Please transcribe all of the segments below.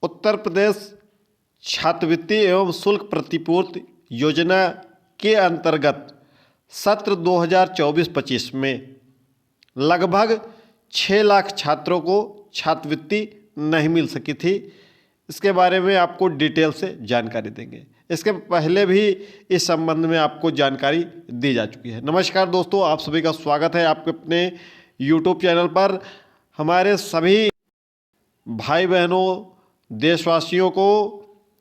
उत्तर प्रदेश छात्रवृत्ति एवं शुल्क प्रतिपूर्ति योजना के अंतर्गत सत्र 2024-25 में लगभग 6 लाख छात्रों को छात्रवृत्ति नहीं मिल सकी थी। इसके बारे में आपको डिटेल से जानकारी देंगे। इसके पहले भी इस संबंध में आपको जानकारी दी जा चुकी है। नमस्कार दोस्तों, आप सभी का स्वागत है आपके अपने YouTube चैनल पर। हमारे सभी भाई बहनों देशवासियों को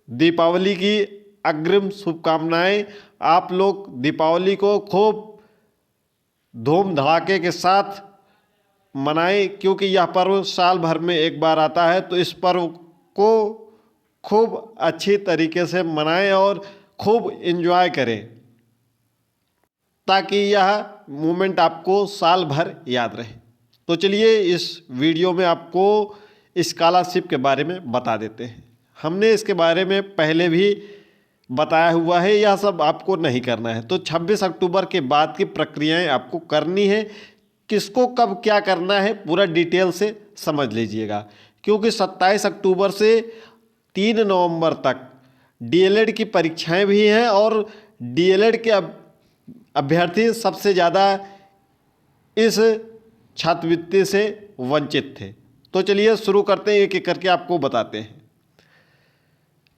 दीपावली की अग्रिम शुभकामनाएं। आप लोग दीपावली को खूब धूम धड़ाके के साथ मनाएं, क्योंकि यह पर्व साल भर में एक बार आता है। तो इस पर्व को खूब अच्छी तरीके से मनाएं और खूब एंजॉय करें, ताकि यह मोमेंट आपको साल भर याद रहे। तो चलिए इस वीडियो में आपको स्कॉलरशिप के बारे में बता देते हैं। हमने इसके बारे में पहले भी बताया हुआ है, यह सब आपको नहीं करना है। तो 26 अक्टूबर के बाद की प्रक्रियाएं आपको करनी है। किसको कब क्या करना है पूरा डिटेल से समझ लीजिएगा, क्योंकि 27 अक्टूबर से 3 नवंबर तक डीएलएड की परीक्षाएं भी हैं और डीएलएड के अभ्यर्थी सबसे ज़्यादा इस छात्रवृत्ति से वंचित थे। तो चलिए शुरू करते हैं, एक एक करके आपको बताते हैं।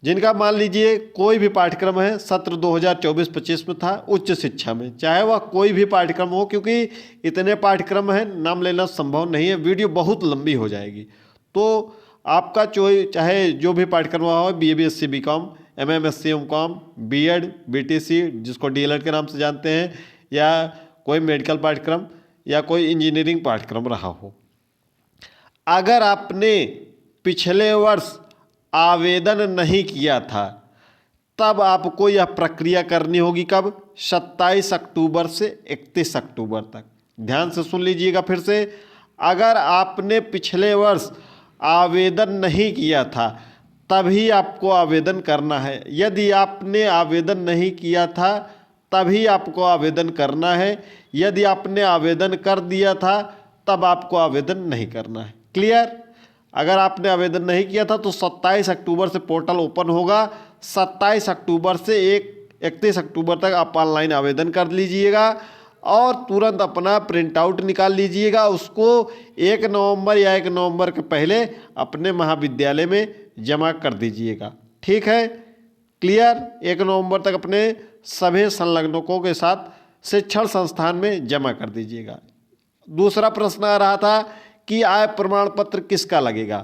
जिनका मान लीजिए कोई भी पाठ्यक्रम है, सत्र 2024-25 में था उच्च शिक्षा में, चाहे वह कोई भी पाठ्यक्रम हो, क्योंकि इतने पाठ्यक्रम हैं नाम लेना संभव नहीं है, वीडियो बहुत लंबी हो जाएगी। तो आपका चाहे जो भी पाठ्यक्रम हो, BA-BSc BCom, MMSc MCom, B.Ed BTC जिसको DLED के नाम से जानते हैं, या कोई मेडिकल पाठ्यक्रम या कोई इंजीनियरिंग पाठ्यक्रम रहा हो, अगर आपने पिछले वर्ष आवेदन नहीं किया था तब आपको यह प्रक्रिया करनी होगी। कब? 27 अक्टूबर से 31 अक्टूबर तक। ध्यान से सुन लीजिएगा फिर से। अगर आपने पिछले वर्ष आवेदन नहीं किया था तभी आपको आवेदन करना है। यदि आपने आवेदन नहीं किया था तभी आपको आवेदन करना है। यदि आपने आवेदन कर दिया था तब आपको आवेदन नहीं करना है। क्लियर? अगर आपने आवेदन नहीं किया था तो 27 अक्टूबर से पोर्टल ओपन होगा। 27 अक्टूबर से 31 अक्टूबर तक आप ऑनलाइन आवेदन कर लीजिएगा और तुरंत अपना प्रिंट आउट निकाल लीजिएगा। उसको 1 नवंबर या 1 नवंबर के पहले अपने महाविद्यालय में जमा कर दीजिएगा। ठीक है? क्लियर? 1 नवंबर तक अपने सभी संलग्नकों के साथ शिक्षण संस्थान में जमा कर दीजिएगा। दूसरा प्रश्न आ रहा था कि आय प्रमाण पत्र किसका लगेगा।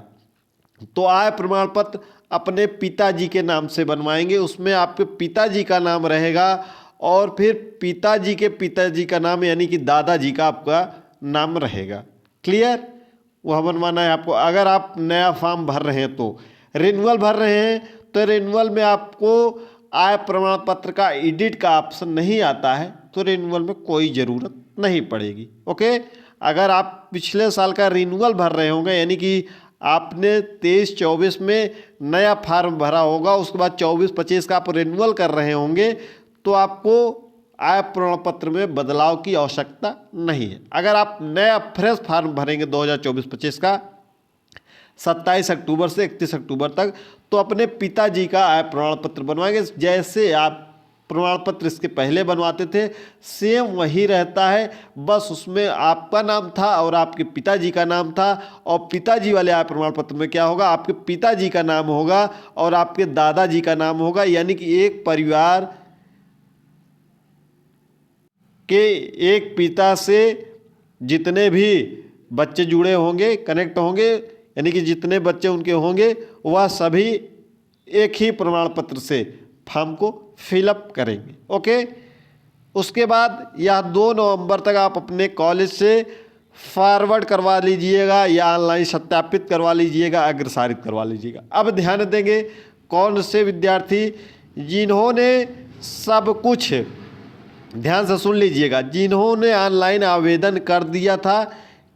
तो आय प्रमाण पत्र अपने पिताजी के नाम से बनवाएंगे। उसमें आपके पिताजी का नाम रहेगा और फिर पिताजी के पिताजी का नाम यानी कि दादाजी का आपका नाम रहेगा। क्लियर? वह बनवाना है आपको। अगर आप नया फॉर्म भर रहे हैं, तो रिन्यूअल भर रहे हैं, तो रिन्यूअल में आपको आय प्रमाण पत्र का एडिट का ऑप्शन नहीं आता है, तो रिन्यूअल में कोई ज़रूरत नहीं पड़ेगी। ओके? अगर आप पिछले साल का रिन्यूअल भर रहे होंगे, यानी कि आपने 23-24 में नया फार्म भरा होगा, उसके बाद 24-25 का आप रिन्यूअल कर रहे होंगे, तो आपको आय प्रमाण पत्र में बदलाव की आवश्यकता नहीं है। अगर आप नया फ्रेश फार्म भरेंगे 2024-25 का 27 अक्टूबर से 31 अक्टूबर तक, तो अपने पिताजी का आय प्रमाण पत्र बनवाएंगे। जैसे आप प्रमाण पत्र इसके पहले बनवाते थे सेम वही रहता है, बस उसमें आपका नाम था और आपके पिताजी का नाम था। और पिताजी वाले आय प्रमाण पत्र में क्या होगा, आपके पिताजी का नाम होगा और आपके दादाजी का नाम होगा। यानी कि एक परिवार के एक पिता से जितने भी बच्चे जुड़े होंगे, कनेक्ट होंगे, यानी कि जितने बच्चे उनके होंगे, वह सभी एक ही प्रमाण पत्र से फॉर्म को फिलअप करेंगे। ओके? उसके बाद यह 2 नवंबर तक आप अपने कॉलेज से फॉरवर्ड करवा लीजिएगा या ऑनलाइन सत्यापित करवा लीजिएगा, अग्रसारित करवा लीजिएगा। अब ध्यान देंगे कौन से विद्यार्थी जिन्होंने सब कुछ, ध्यान से सुन लीजिएगा, जिन्होंने ऑनलाइन आवेदन कर दिया था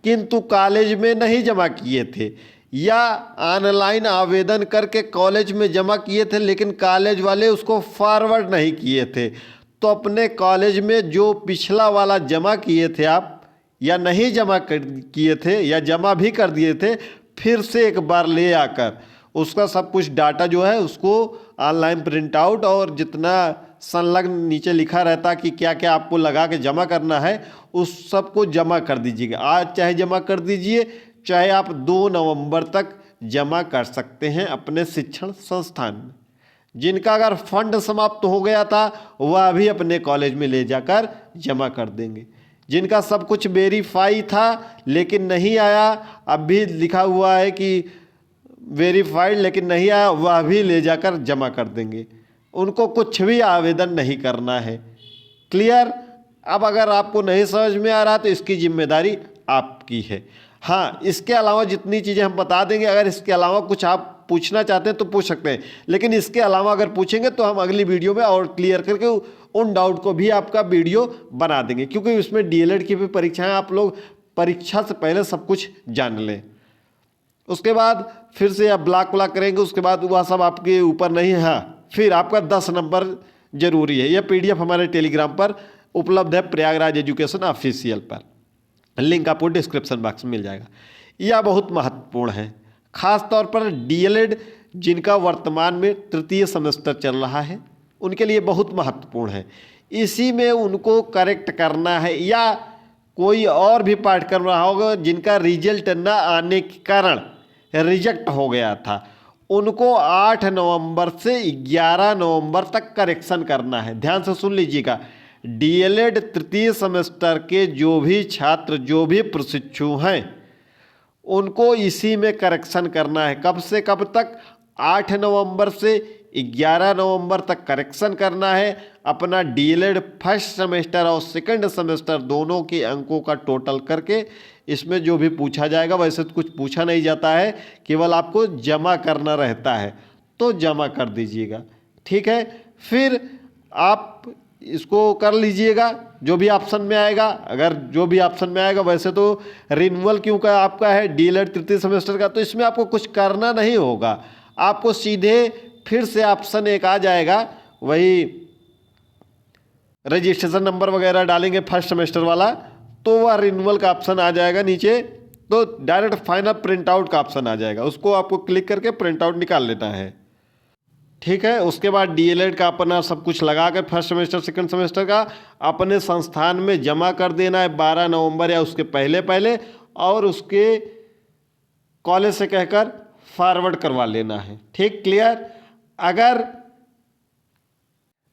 किंतु कॉलेज में नहीं जमा किए थे, या ऑनलाइन आवेदन करके कॉलेज में जमा किए थे लेकिन कॉलेज वाले उसको फॉरवर्ड नहीं किए थे, तो अपने कॉलेज में जो पिछला वाला जमा किए थे आप, या नहीं जमा किए थे या जमा भी कर दिए थे, फिर से एक बार ले आकर उसका सब कुछ डाटा जो है उसको ऑनलाइन प्रिंट आउट और जितना संलग्न नीचे लिखा रहता कि क्या क्या आपको लगा के जमा करना है उस सब को जमा कर दीजिएगा। आज चाहे जमा कर दीजिए, चाहे आप 2 नवंबर तक जमा कर सकते हैं अपने शिक्षण संस्थान में। जिनका अगर फंड समाप्त हो गया था वह भी अपने कॉलेज में ले जाकर जमा कर देंगे। जिनका सब कुछ वेरीफाई था लेकिन नहीं आया, अब भी लिखा हुआ है कि वेरीफाइड लेकिन नहीं आया, वह भी ले जाकर जमा कर देंगे। उनको कुछ भी आवेदन नहीं करना है। क्लियर? अब अगर आपको नहीं समझ में आ रहा तो इसकी जिम्मेदारी आपकी है। हाँ, इसके अलावा जितनी चीज़ें हम बता देंगे, अगर इसके अलावा कुछ आप पूछना चाहते हैं तो पूछ सकते हैं, लेकिन इसके अलावा अगर पूछेंगे तो हम अगली वीडियो में और क्लियर करके उन डाउट को भी आपका वीडियो बना देंगे, क्योंकि उसमें डीएलएड की भी परीक्षाएं, आप लोग परीक्षा से पहले सब कुछ जान लें। उसके बाद फिर से आप ब्लॉक करेंगे, उसके बाद वह सब आपके ऊपर नहीं है। हाँ, फिर आपका 10 नंबर जरूरी है। यह पीडीएफ हमारे टेलीग्राम पर उपलब्ध है, प्रयागराज एजुकेशन ऑफिशियल पर, लिंक आपको डिस्क्रिप्शन बॉक्स में मिल जाएगा। यह बहुत महत्वपूर्ण है, खास तौर पर डीएलएड जिनका वर्तमान में 3य सेमेस्टर चल रहा है उनके लिए बहुत महत्वपूर्ण है। इसी में उनको करेक्ट करना है, या कोई और भी पाठ्यक्रम रहा होगा जिनका रिजल्ट न आने के कारण रिजेक्ट हो गया था, उनको 8 नवंबर से 11 नवंबर तक करेक्शन करना है। ध्यान से सुन लीजिएगा, डीएलएड 3य सेमेस्टर के जो भी छात्र, जो भी प्रशिक्षु हैं, उनको इसी में करेक्शन करना है। कब से कब तक? 8 नवंबर से 11 नवंबर तक करेक्शन करना है। अपना डीएलएड फर्स्ट सेमेस्टर और सेकंड सेमेस्टर दोनों के अंकों का टोटल करके इसमें जो भी पूछा जाएगा, वैसे तो कुछ पूछा नहीं जाता है, केवल आपको जमा करना रहता है, तो जमा कर दीजिएगा। ठीक है, फिर आप इसको कर लीजिएगा जो भी ऑप्शन में आएगा। अगर जो भी ऑप्शन में आएगा, वैसे तो रिन्यूअल क्यों का आपका है डीएलएड 3य सेमेस्टर का, तो इसमें आपको कुछ करना नहीं होगा। आपको सीधे फिर से ऑप्शन एक आ जाएगा, वही रजिस्ट्रेशन नंबर वगैरह डालेंगे फर्स्ट सेमेस्टर वाला, तो वह रिन्यूअल का ऑप्शन आ जाएगा नीचे, तो डायरेक्ट फाइनल प्रिंट आउट का ऑप्शन आ जाएगा, उसको आपको क्लिक करके प्रिंट आउट निकाल लेना है। ठीक है, उसके बाद डीएलएड का अपना सब कुछ लगा के फर्स्ट सेमेस्टर सेकंड सेमेस्टर का अपने संस्थान में जमा कर देना है 12 नवंबर या उसके पहले पहले, और उसके कॉलेज से कहकर फॉरवर्ड करवा लेना है। ठीक, क्लियर? अगर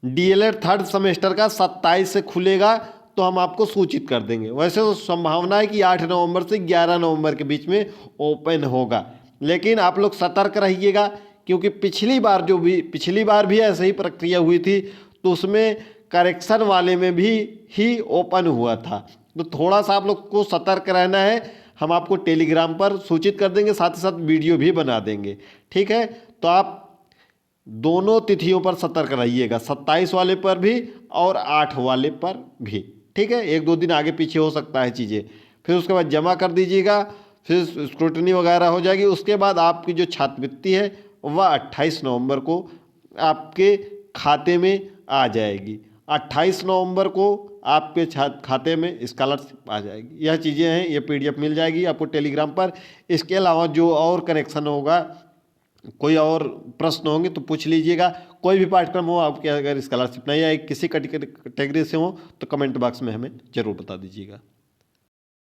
डीएलएड 3rd सेमेस्टर का 27 से खुलेगा तो हम आपको सूचित कर देंगे। वैसे तो संभावना है कि 8 नवंबर से 11 नवंबर के बीच में ओपन होगा, लेकिन आप लोग सतर्क रहिएगा, क्योंकि पिछली बार भी ऐसे ही प्रक्रिया हुई थी, तो उसमें करेक्शन वाले में भी ही ओपन हुआ था। तो थोड़ा सा आप लोग को सतर्क रहना है। हम आपको टेलीग्राम पर सूचित कर देंगे, साथ ही साथ वीडियो भी बना देंगे। ठीक है, तो आप दोनों तिथियों पर सतर्क रहिएगा, 27 वाले पर भी और 8 वाले पर भी। ठीक है, 1-2 दिन आगे पीछे हो सकता है चीज़ें। फिर उसके बाद जमा कर दीजिएगा, फिर स्क्रूटनी वगैरह हो जाएगी। उसके बाद आपकी जो छात्रवृत्ति है वह 28 नवंबर को आपके खाते में आ जाएगी। 28 नवंबर को आपके खाते में स्कॉलरशिप आ जाएगी। यह चीज़ें हैं, ये पीडीएफ मिल जाएगी आपको टेलीग्राम पर। इसके अलावा जो और कनेक्शन होगा, कोई और प्रश्न होंगे तो पूछ लीजिएगा। कोई भी पाठ्यक्रम हो, आपके अगर स्कॉलरशिप नहीं आए, किसी कैटेगरी से हो, तो कमेंट बॉक्स में हमें ज़रूर बता दीजिएगा।